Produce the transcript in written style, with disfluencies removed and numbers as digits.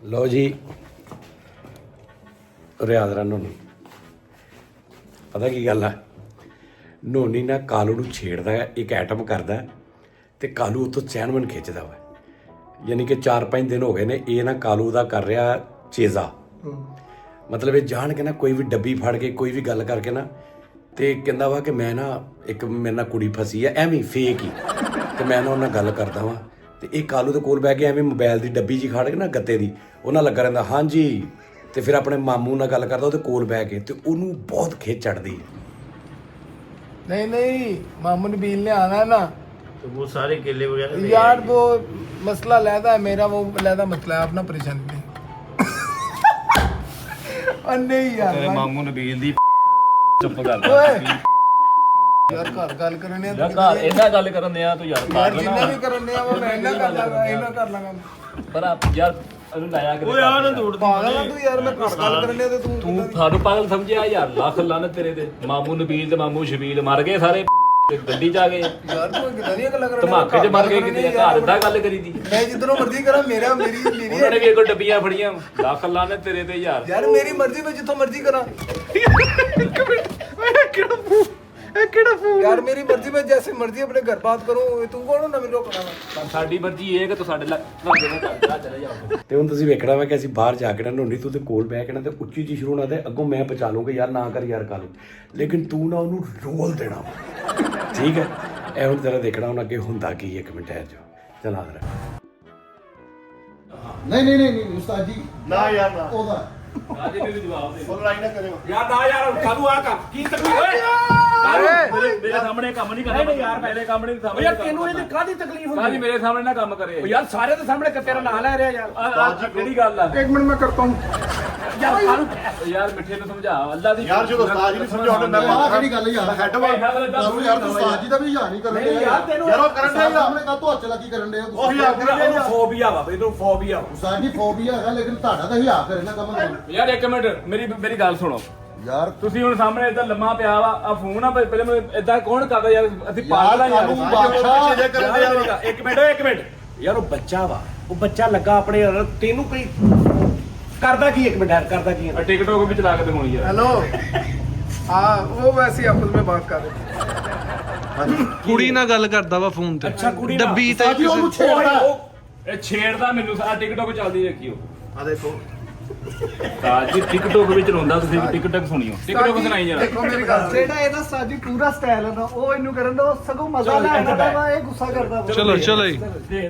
ਲਓ ਜੀ ਰਿਆਜ਼ਰਾ ਨੋਨੀ ਪਤਾ ਕੀ ਗੱਲ ਹੈ ਨੋਨੀ ਨਾ ਕਾਲੂ ਨੂੰ ਛੇੜਦਾ ਹੈ ਇੱਕ ਐਟਮ ਕਰਦਾ ਤੇ ਕਾਲੂ ਉੱਥੋਂ ਚੈਨਮਨ ਖਿੱਚਦਾ ਵਾ ਯਾਨੀ ਕਿ 4-5 ਦਿਨ ਹੋ ਗਏ ਨੇ ਇਹ ਨਾ ਕਾਲੂ ਦਾ ਕਰ ਰਿਹਾ ਚੇਜ਼ਾ ਮਤਲਬ ਇਹ ਜਾਣ ਕੇ ਨਾ ਕੋਈ ਵੀ ਡੱਬੀ ਫੜ ਕੇ ਕੋਈ ਵੀ ਗੱਲ ਕਰਕੇ ਨਾ ਤੇ ਕਹਿੰਦਾ ਵਾ ਕਿ ਮੈਂ ਨਾ ਇੱਕ ਮੇਰੇ ਨਾਲ ਕੁੜੀ ਫਸੀ ਹੈ ਐਵੇਂ ਫੇਕ ਹੀ ਤੇ ਮੈਂ ਨਾ ਉਹਨਾਂ ਨਾਲ ਗੱਲ ਕਰਦਾ ਵਾਂ ਤੇ ਇਹ ਕਾਲੂ ਦੇ ਕੋਲ ਬਹਿ ਕੇ ਐਵੇਂ ਮੋਬਾਈਲ ਦੀ ਡੱਬੀ ਜੀ ਖੜ ਕੇ ਨਾ ਗੱਤੇ ਦੀ ਉਹਨਾਂ ਲੱਗਾ ਰਹਿੰਦਾ ਹਾਂਜੀ ਤੇ ਫਿਰ ਆਪਣੇ ਮਾਮੂ ਨਾਲ ਗੱਲ ਕਰਦਾ ਉਹਦੇ ਕੋਲ ਬਹਿ ਕੇ ਤੇ ਉਹਨੂੰ ਬਹੁਤ ਖਿੱਚ ਚੜਦੀ ਹੈ नहीं मामू नबील ने आना है ना तो वो सारे केले वगैरह ले यार आएंगे। वो मसला लहदा है मेरा वो लहदा मसला है अपना परेशानी नहीं और नहीं यार ਤੇਰੇ ਮਾਮੂ ਨਬੀਲ ਦੀ ਚੁੱਪ ਕਰ ओए यार घर गल करने ਯਾਰ ਘਰ ਇਹਦਾ ਗੱਲ ਕਰਨ ਦਿਆ ਤੂੰ ਯਾਰ यार जिन्ने भी करने वो मैं ना कर लांगा इना कर लांगा ਪਰ ਆ ਯਾਰ ਇਹਨੂੰ ਲਾਇਆ ਕਿ ਉਹ ਯਾਰ ਨਾ ਦੂੜ पागल है तू यार मैं घर गल करने ते तू ਤੂੰ ਸਾਨੂੰ ਪਾਗਲ ਸਮਝਿਆ ਯਾਰ ਲੱਖ ਲਾਨ ਤੇਰੇ ਤੇ ਮਾਮੂ ਨਬੀਲ ਤੇ ਮਾਮੂ ਸ਼ਬੀਲ ਮਰ ਗਏ ਸਾਰੇ ਤੇ ਗੱਡੀ ਚ ਆ ਗਏ यार तू कितना नहीं गल कर ਧਮਾਕੇ ਚ ਮਰ ਗਏ ਕਿਤੇ ਘਰ ਦਾ ਗੱਲ ਕਰੀ ਦੀ मैं जितनों मर्जी करा मेरा मेरी ਉਹਨਾਂ ਨੇ ਵੀ ਕੋਈ ਡੱਬੀਆਂ ਫੜੀਆਂ ਲੱਖ ਲਾਨ ਤੇਰੇ ਤੇ ਯਾਰ यार मेरी मर्जी मैं जिथों मर्जी करा यार मेरी मर्जी मैं जैसे मर्जी अपने घर बात करूं तू कौन ना मेरे को पता ਪਰ ਸਾਡੀ ਮਰਜ਼ੀ ਇਹ ਕਿ ਤੂੰ ਸਾਡੇ ਲਾਗੇ ਨਾਲ ਚੱਲ ਚਲੇ ਜਾਓ ਤੇ ਹੁਣ ਤੁਸੀਂ ਵੇਖਣਾ ਵਾ ਕਿ ਅਸੀਂ ਬਾਹਰ ਜਾ ਕੇ ਨਾ ਨੋਨੀ ਤੂੰ ਤੇ ਕੋਲ ਬਹਿ ਕੇ ਨਾ ਤੇ ਉੱਚੀ ਉੱਚੀ ਸ਼ੁਰੂ ਹੋਣਾ ਤੇ ਅੱਗੋਂ ਮੈਂ ਬਚਾ ਲੂੰਗਾ ਯਾਰ ਨਾ ਕਰ ਯਾਰ ਕਾਲੂ ਲੇਕਿਨ ਤੂੰ ਨਾ ਉਹਨੂੰ ਰੋਲ ਦੇਣਾ ਵਾ ਠੀਕ ਹੈ ਇਹ ਹੁਣ ਤੇਰਾ ਦੇਖਣਾ ਹੁਣ ਅੱਗੇ ਹੁੰਦਾ ਕੀ ਇੱਕ ਮਿੰਟ ਹੈ ਜੋ ਚਲ ਆ ਨਹੀਂ ਉਸਤਾਦ ਜੀ ਨਾ ਯਾਰ ਨਾ ਉਹਦਾ ਰਾਜੇ ਨੂੰ ਵੀ ਜਵਾਬ ਦੇ ਉਹ ਲੜਾਈ ਨਾ ਕਰਿਓ ਯਾਰ ਨਾ ਯਾਰ ਕਾਲੂ ਆ ਕੰਮ ਕੀ ਤਕਲੀਫ ਓਏ ਮੇਰੇ ਸਾਹਮਣੇ ਕੰਮ ਨਹੀਂ ਕਰਨਾ ਯਾਰ ਮੇਰੇ ਸਾਹਮਣੇ ਸਾਹਮਣੇ ਯਾਰ ਤੈਨੂੰ ਇਹਦੀ ਕਾਹਦੀ ਤਕਲੀਫ ਹੁੰਦੀ ਕਾਹਦੀ ਮੇਰੇ ਸਾਹਮਣੇ ਨਾ ਕੰਮ ਕਰੇ ਹੈ ਯਾਰ ਸਾਰੇ ਦੇ ਸਾਹਮਣੇ ਤੇਰਾ ਨਾਂ ਲੈ ਰਿਹਾ ਯਾਰ ਆ ਕਿਹੜੀ ਗੱਲ ਆ एक मिनट मैं करता हूं ਯਾਰ ਕਾਹਨੂੰ ਯਾਰ ਮਿੱਠੇ ਨੂੰ ਸਮਝਾ ਅੱਲਾ ਦੀ ਯਾਰ ਜਦੋਂ ਉਸਤਾਦ ਜੀ ਨਹੀਂ ਸਮਝਾਉਂਦੇ ਮੈਂ ਆਹ ਕਿਹੜੀ ਗੱਲ ਯਾਰ ਹੈਡ ਵਾ ਦਾਰੂ ਯਾਰ ਤੂੰ ਉਸਤਾਦ ਜੀ ਦਾ ਵੀ ਯਾਰ ਨਹੀਂ ਕਰਨ ਦੇ ਯਾਰ ਤੈਨੂੰ ਯਾਰ ਉਹ ਕਰਨ ਦੇ ਸਾਹਮਣੇ ਕਾ ਤੂੰ ਹੱਥ ਲੱਗੀ ਕਰਨ ਦੇ ਉਹ ਯਾਰ ਕਰਨ ਦੇ ਫੋਬੀਆ ਵਾ ਬਈ ਤੈਨੂੰ ਫੋਬੀਆ ਉਸਤਾਦ ਜੀ ਫੋਬੀਆ ਹੈ ਲੇਕਿਨ ਤੁਹਾਡਾ ਤਾਂ ਹਿਆ ਕਰੇ ਨਾ ਕੰਮ ਕਰਨ ਯਾਰ ਇੱਕ ਮਿੰਟ ਮੇਰੀ ਗੱਲ ਸੁਣੋ ਯਾਰ ਤੁਸੀਂ ਹੁਣ ਸਾਹਮਣੇ ਇਦਾਂ ਲੰਮਾ ਪਿਆ ਵਾ ਆ ਫੋਨ ਆ ਪਹਿਲੇ ਮੈਂ ਇਦਾਂ ਕੌਣ ਕਰਦਾ ਯਾਰ ਅਸੀਂ ਪਾਗਲ ਆ ਯਾਰ ਕਾਲੂ ਬਾਦਸ਼ਾਹ ਜੇ ਕਰਨ ਦੇ ਯਾਰ ਇੱਕ ਮਿੰਟ ਯਾਰ ਉਹ ਬੱਚਾ ਵਾ ਉਹ ਬੱਚਾ ਲੱਗਾ ਆਪਣੇ ਤੈਨੂੰ ਕੋਈ ਕਰਦਾ ਕੀ ਇੱਕ ਮਿੰਟ ਯਾਰ ਕਰਦਾ ਕੀ ਹੈ ਟਿਕਟੋਕ ਵੀ ਚਲਾ ਕੇ ਦਿਖਾਉਣੀ ਯਾਰ हेलो हाँ वो वैसे ही आपस में बात कर रहे थे ਕੁੜੀ ਨਾਲ ਗੱਲ ਕਰਦਾ ਵਾ ਫੋਨ ਤੇ ਅੱਛਾ ਕੁੜੀ ਨਾਲ। ਡੱਬੀ ਤੇ ਸਾਡੀ ਉਹਨੂੰ ਛੇੜਦਾ ਇਹ ਛੇੜਦਾ ਮੈਨੂੰ ਆ ਟਿਕਟੋਕ ਚੱਲਦੀ ਦੇਖਿਓ ਆ ਦੇਖੋ ਜੀ ਟਿਕਟੋਕ ਵਿੱਚ ਰੋਂਦਾ ਤੁਸੀਂ ਟਿਕਟੋਕ ਸੁਣਿਓ ਟਿਕਟੋਕ ਸੁਣਾਈ ਜਰਾ देखो मेरी गल ਜਿਹੜਾ ਇਹਦਾ ਸਾਜੀ ਪੂਰਾ ਸਟਾਈਲ ਹੈ ਨਾ ਉਹ ਇਹਨੂੰ ਕਰਨ ਦਾ ਸਗੋਂ ਮਜ਼ਾ ਲੈਣਾ ਵਾ ਇਹ ਗੁੱਸਾ ਕਰਦਾ ਵਾ ਚਲੋ ਜੀ